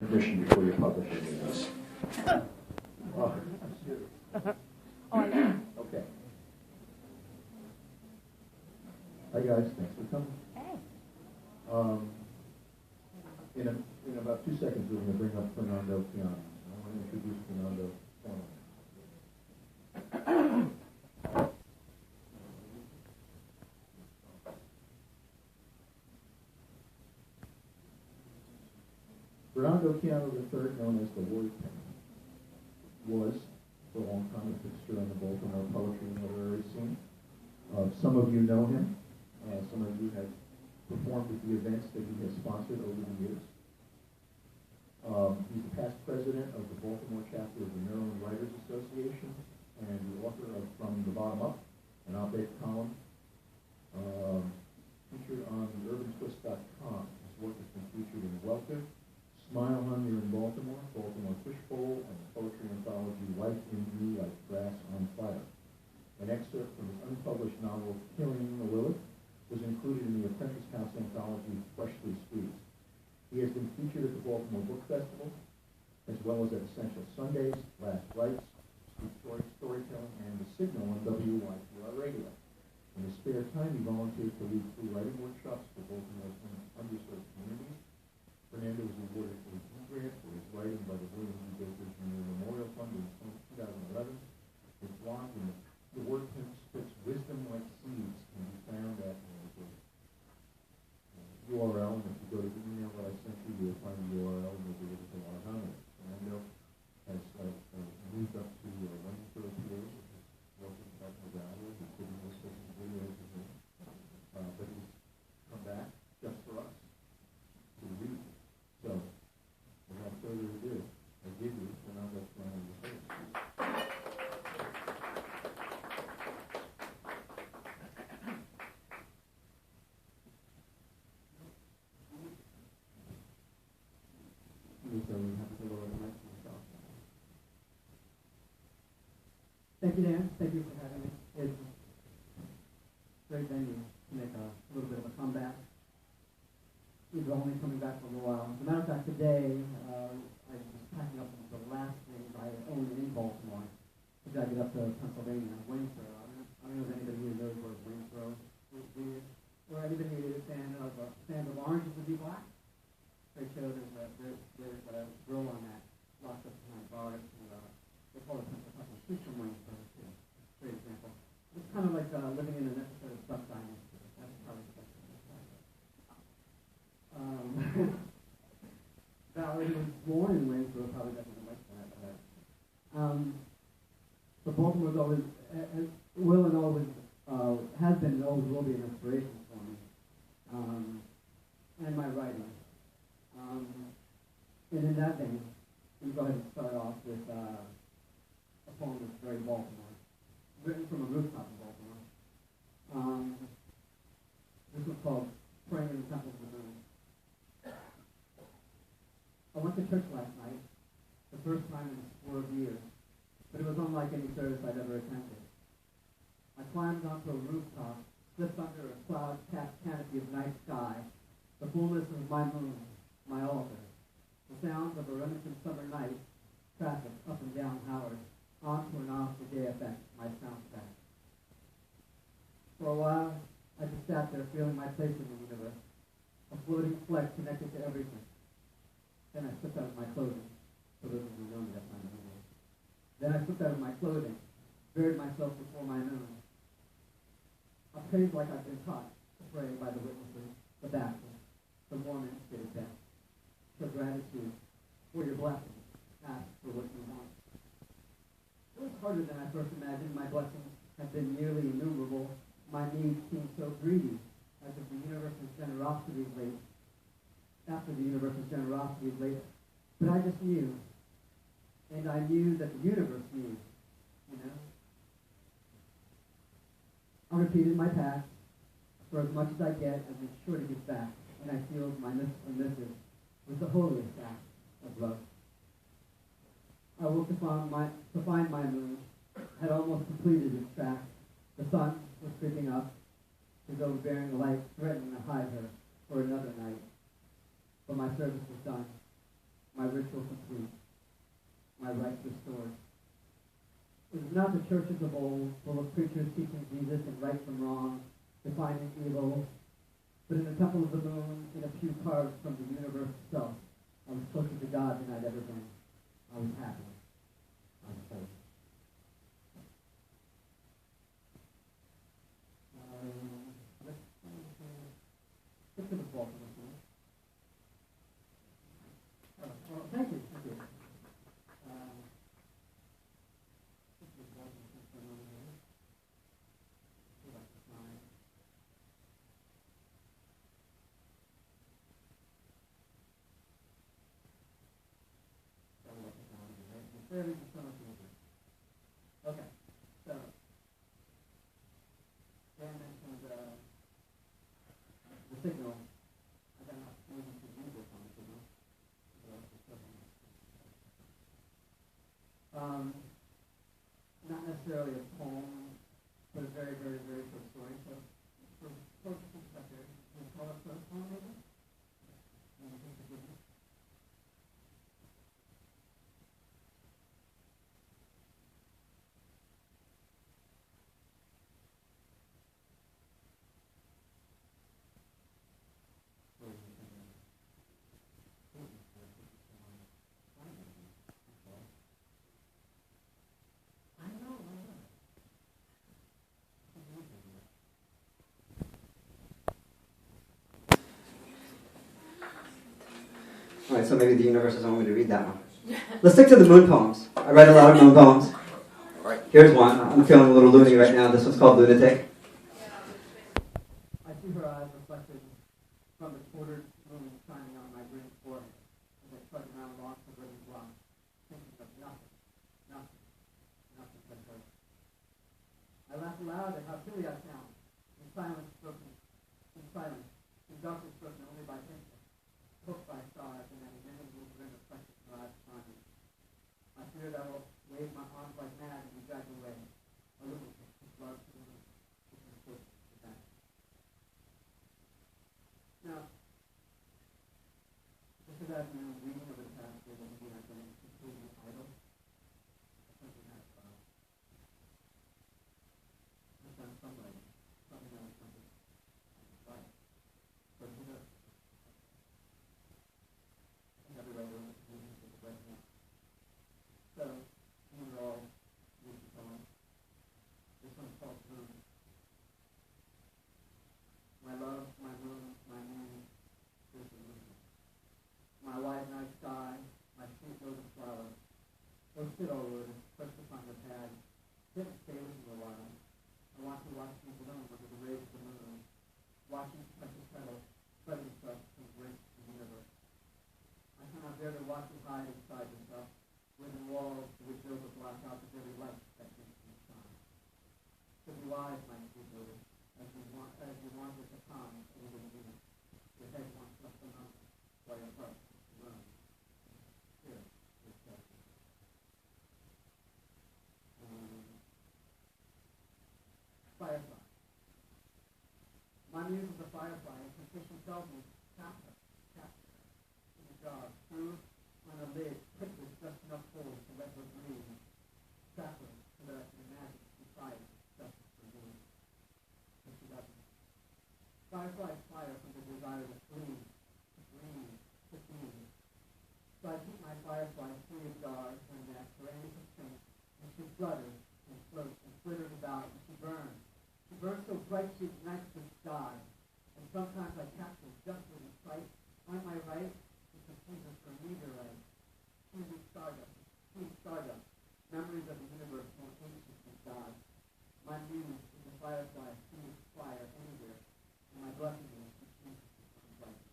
permission before you publish any of this. Oh, okay. Hi guys, thanks for coming. Hey. In about 2 seconds, we're going to bring up Fernando Piano. I want to introduce Fernando formally. Fernando Piano III, known as the Word King, was for a long time a fixture on the Baltimore poetry and literary scene. Some of you know him. Some of you have performed at the events that he has sponsored over the years. He's the past president of the Baltimore chapter of the Maryland Writers Association and the author of From the Bottom Up, an op-ed column featured on theurbanTwist.com. His work has been featured in Welter, Smile Hunger in Baltimore, Baltimore Fishbowl, and the poetry anthology Life in You Like Grass on Fire. An excerpt from his unpublished novel Killing the Lilith was included in the Apprentice House anthology Freshly Squeezed. He has been featured at the Baltimore Book Festival, as well as at Essential Sundays, Last Rites, Storytelling, and The Signal on WYPR Radio. In his spare time, he volunteers to lead free writing workshops for Baltimore's underserved communities. Fernando was awarded a grant for his writing by the William D. Baker Jr. Memorial Fund in 2011. His blog in the Word King Spits Wisdom Like Seeds can be found at URL, and if you go to the email that I sent you, you'll find the URL and you'll be able to log on it. Fernando has moved up to Waynesboro, PA, which is working back in the Valley. He's sitting there taking videos of him, but he's come back just for us to read. So, without further ado, I give you Fernando Piano III. Thank you, Dan. Thank you for having me. It's a great venue to make a little bit of a comeback. We've only coming back for a while. As a matter of fact, today I was packing up the last things I own in Baltimore to drag it up to Pennsylvania, Waynesboro. I don't know if anybody here knows where Waynesboro is, or anybody who is a fan of Orange is the New Black. Great show. There's a grill on that, lots of behind bars. They call it Pennsylvania Street from Waynesboro, too. Great example. It's kind of like living in an episode of Duck Dynasty. That's probably the best thing to say. Valerie was born in Waynesboro, probably doesn't like that. But Baltimore's always, will and always, has been and always will be an inspiration for me. And my writing. And in that vein, we go ahead and start off with a poem that's very Baltimore, written from a rooftop in Baltimore. This was called Praying in the Temple of the Moon. I went to church last night, the first time in a score of years, but it was unlike any service I'd ever attended. I climbed onto a rooftop, slipped under a cloud-capped canopy of night sky, the fullness of my moon, my altar, the sounds of a reminiscent summer night, traffic up and down Howard, onto and off the JFX, my soundtrack. For a while, I just sat there feeling my place in the universe, a floating fleck connected to everything. Then I slipped out of my clothing, for those of you who know me, that's my moon. Then I slipped out of my clothing, buried myself before my moon. I prayed like I've been taught to pray by the witnesses, the Baptists, the Mormons did it best. For gratitude, for your blessings, ask for what you want. It was harder than I first imagined. My blessings have been nearly innumerable. My needs seem so greedy, as if the universe's generosity is late. After the universe's generosity is late. But I just knew. And I knew that the universe knew, you know. I repeated my past. For as much as I get, I make sure to give back. And I feel my missive with the holiest act of love. I woke to find my moon had almost completed its track. The sun was creeping up, his overbearing light threatening to hide her for another night. But my service was done. my ritual complete, my rights restored. It is not the churches of old, full of preachers teaching Jesus and right from wrong, defining evil, but in the temple of the moon, in a pew carved from the universe itself, I was closer to God than I'd ever been. I was happy. I was whole. Let's get to the ball for this one. Well, thank you. Thank you. Okay, so Dan mentioned the signal. I got enough moving to use this on the signal. Not necessarily a poem, but a very, very, very short story. So, for folks who are here, can you call it a poem, maybe? All right, so maybe the universe doesn't want me to read that one. Let's stick to the moon poems. I write a lot of moon poems. Here's one. I'm feeling a little loony right now. This one's called Lunatic. I see her eyes reflected from the quartered moon shining on my green forehead as I trudge around long suburban blocks, thinking of nothing but her. I laugh aloud at how silly I sound, in silence, in darkness spoken only by instinct, hooked by stars, and that invisible grin reflected in her eyes upon me. I fear that I will wave my arms like mad and be dragged away, a little bit of love to the moon, which is close to the back. Now, this is as we were reading over the past year that we have been completely idle. Something that's done some writing, something that was something right. But who knows? Every writer is moving to the right now. So, we were all reading the poem. This one's called Moon. My love, my moon, my moon, is the moon. My white night sky, my sweet lotus flower. Oh, sit, O Lord, perched upon your pad. Sit and stay with me a while. I want to watch you bloom under the rays of the moon, watching precious petals spreading itself from grace to the universe. I cannot bear to watch you hide inside yourself, within walls to which over block out the very light that makes you shine. So be wise, my sweet lotus, as you wander to calm over the moon. Your head wants left alone, while your heart runs. Here is justice. Firefly. My muse is a firefly, and contrition tells me, capture, in a jar, screw on a lid, put with just enough holes to let her breathe, trap her so that I can imagine she fires just for me. But she doesn't. Fireflies fire from the desire to flee, to breathe, to be. So I keep my firefly free of jars and that for any constraint, and she flutters and floats and flitters about, and she burns. She burns so bright she ignites the sky. And sometimes I capture just with a sight. Am I right? It confuses for meteorite. Choosing stardust. Memories of the universe more ancient than God. My muse is a firefly, sees fire anywhere. And my blessing is to choose from light.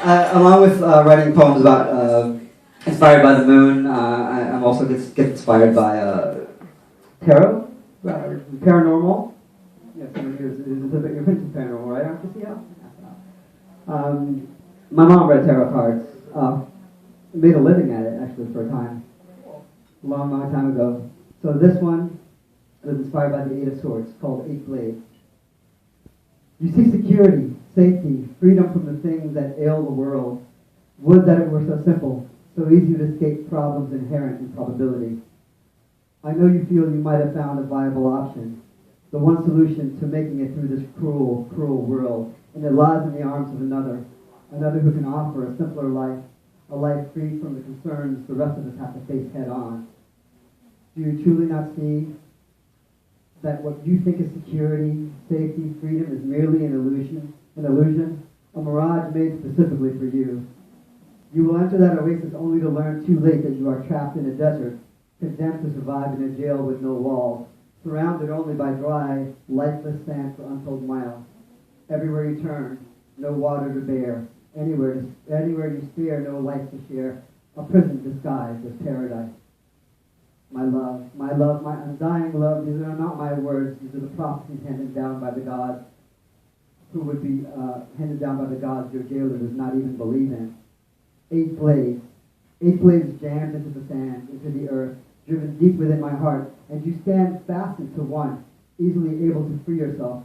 Along with writing poems about inspired by the moon, I'm also get inspired by tarot, paranormal. Yes, you're into paranormal, right? Aren't you? Yeah. My mom read tarot cards. Made a living at it actually for a time. a long, long time ago. So this one was inspired by the Eight of Swords, called Eight Blades. You seek security, safety, freedom from the things that ail the world. Would that it were so simple, so easy to escape problems inherent in probability. I know you feel you might have found a viable option, the one solution to making it through this cruel, cruel world, and it lies in the arms of another who can offer a simpler life, a life free from the concerns the rest of us have to face head on. Do you truly not see that what you think is security, safety, freedom is merely an illusion, a mirage made specifically for you? You will enter that oasis only to learn too late that you are trapped in a desert, condemned to survive in a jail with no walls, surrounded only by dry, lifeless sand for untold miles. Everywhere you turn, no water to bear. Anywhere you stare, no life to share. A prison disguised as paradise. My love, my undying love, these are not my words, these are the prophecies handed down by the gods, who would be handed down by the gods your jailer does not even believe in. Eight blades jammed into the sand, into the earth, driven deep within my heart, and you stand fastened to one, easily able to free yourself,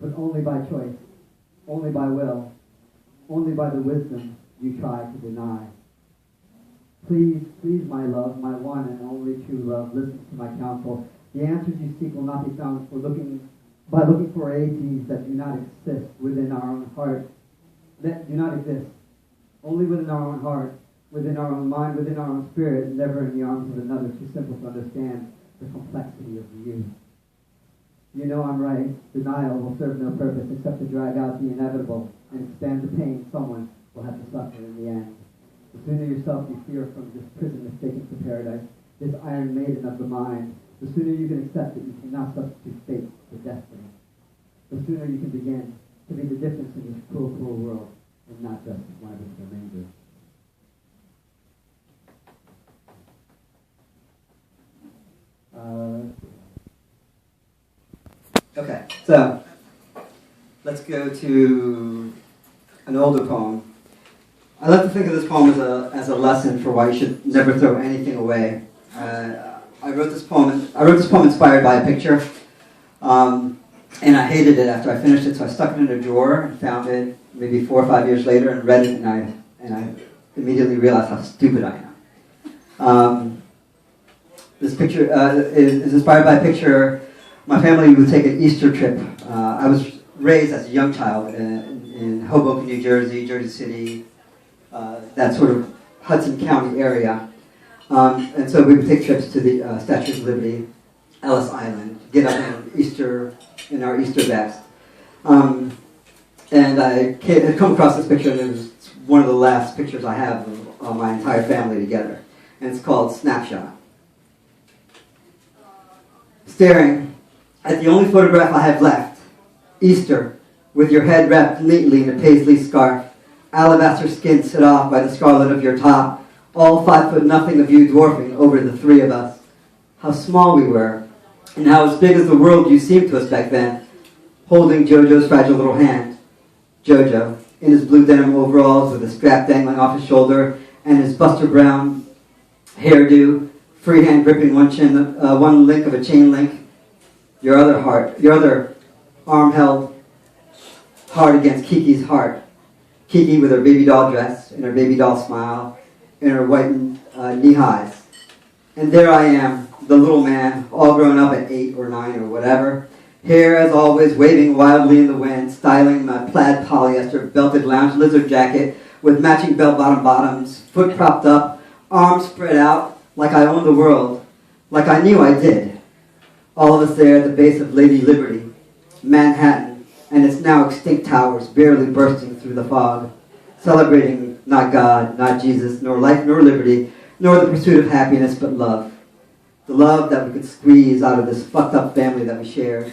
but only by choice, only by will, only by the wisdom you try to deny. Please, please, my love, my one and only true love, listen to my counsel. The answers you seek will not be found by looking for ATs that do not exist within our own heart, that do not exist. Only within our own heart, within our own mind, within our own spirit, never in the arms of another too simple to understand the complexity of you. You know I'm right. Denial will serve no purpose except to drag out the inevitable and expand the pain someone will have to suffer in the end. The sooner yourself you fear from this prison mistaken for paradise, this iron maiden of the mind, the sooner you can accept that you cannot substitute fate for destiny. The sooner you can begin to be the difference in this cruel, cruel world, and not just one of its remainders. Okay, so let's go to an older poem. I like to think of this poem as a lesson for why you should never throw anything away. I wrote this poem inspired by a picture, and I hated it after I finished it, so I stuck it in a drawer and found it maybe 4 or 5 years later and read it, and I immediately realized how stupid I am. This picture is inspired by a picture. My family would take an Easter trip. I was raised as a young child in Hoboken, New Jersey, Jersey City, that sort of Hudson County area. And so we would take trips to the Statue of Liberty, Ellis Island, get up in our Easter vest. And I had come across this picture, and it was one of the last pictures I have of my entire family together. And it's called Snapshot. Staring at the only photograph I have left, Easter, with your head wrapped neatly in a paisley scarf, alabaster skin set off by the scarlet of your top, all 5'0" of you dwarfing over the three of us. How small we were, and how as big as the world you seemed to us back then, holding Jojo's fragile little hand. Jojo, in his blue denim overalls with a strap dangling off his shoulder, and his Buster Brown hairdo, freehand gripping one link of a chain link, your other arm held hard against Kiki's heart. Kiki with her baby doll dress and her baby doll smile and her whitened knee highs. And there I am, the little man, all grown up at 8 or 9 or whatever, hair as always waving wildly in the wind, styling my plaid polyester belted lounge lizard jacket with matching bell-bottom bottoms, foot propped up, arms spread out, like I owned the world, like I knew I did. All of us there at the base of Lady Liberty, Manhattan, and its now extinct towers barely bursting through the fog, celebrating not God, not Jesus, nor life, nor liberty, nor the pursuit of happiness, but love. The love that we could squeeze out of this fucked up family that we shared,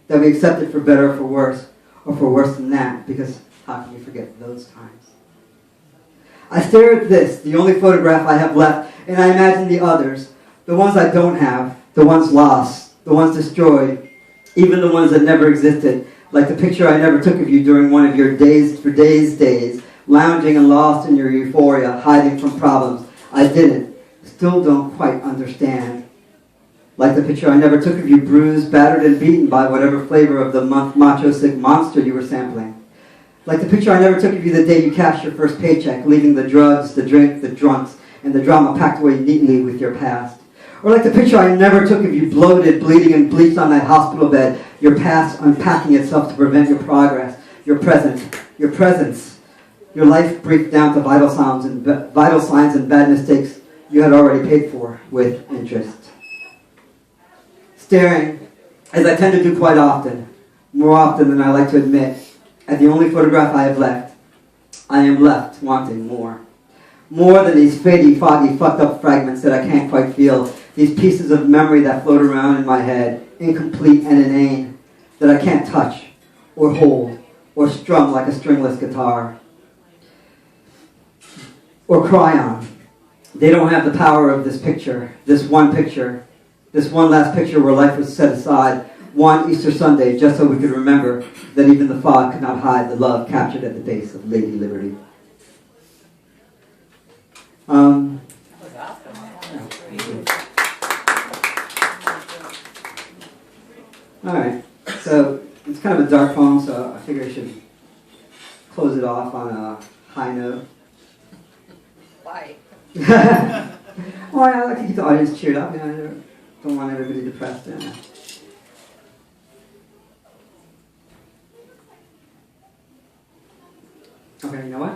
that we accepted for better or for worse than that, because how can we forget those times? I stare at this, the only photograph I have left, and I imagine the others, the ones I don't have, the ones lost, the ones destroyed, even the ones that never existed, like the picture I never took of you during one of your days, lounging and lost in your euphoria, hiding from problems I didn't, still don't quite understand. Like the picture I never took of you bruised, battered, and beaten by whatever flavor of the macho sick monster you were sampling. Like the picture I never took of you the day you cashed your first paycheck, leaving the drugs, the drink, the drunks, and the drama packed away neatly with your past. Or like the picture I never took of you bloated, bleeding, and bleached on that hospital bed, your past unpacking itself to prevent your progress, your presence, your life break down to vital signs and bad mistakes you had already paid for with interest. Staring, as I tend to do quite often, more often than I like to admit, at the only photograph I have left, I am left wanting more. More than these fading, foggy, fucked up fragments that I can't quite feel, these pieces of memory that float around in my head, incomplete and inane, that I can't touch, or hold, or strum like a stringless guitar, or cry on. They don't have the power of this picture, this one last picture where life was set aside, one Easter Sunday, just so we could remember that even the fog could not hide the love captured at the base of Lady Liberty. Alright, so it's kind of a dark poem, so I figure I should close it off on a high note. Why? Well, I like to keep the audience cheered up. You know, I don't want everybody depressed. Okay, you know what?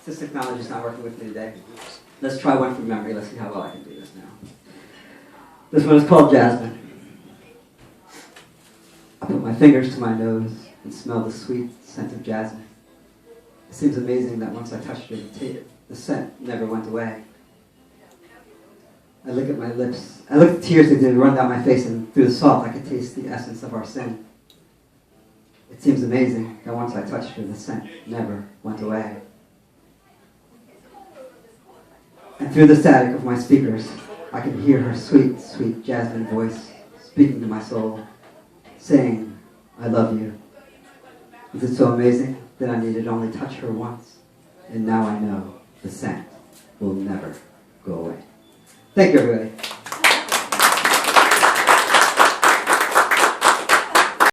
This technology's not working with me today. Let's try one from memory. Let's see how well I can do this now. This one is called Jasmine. I put my fingers to my nose and smell the sweet scent of jasmine. It seems amazing that once I touched it, the scent never went away. I lick at my lips. I look at the tears that did run down my face, and through the salt I could taste the essence of our sin. It seems amazing that once I touched her, the scent never went away. And through the static of my speakers, I could hear her sweet, sweet jasmine voice speaking to my soul, saying, I love you. Is it so amazing that I needed only touch her once? And now I know the scent will never go away. Thank you, everybody.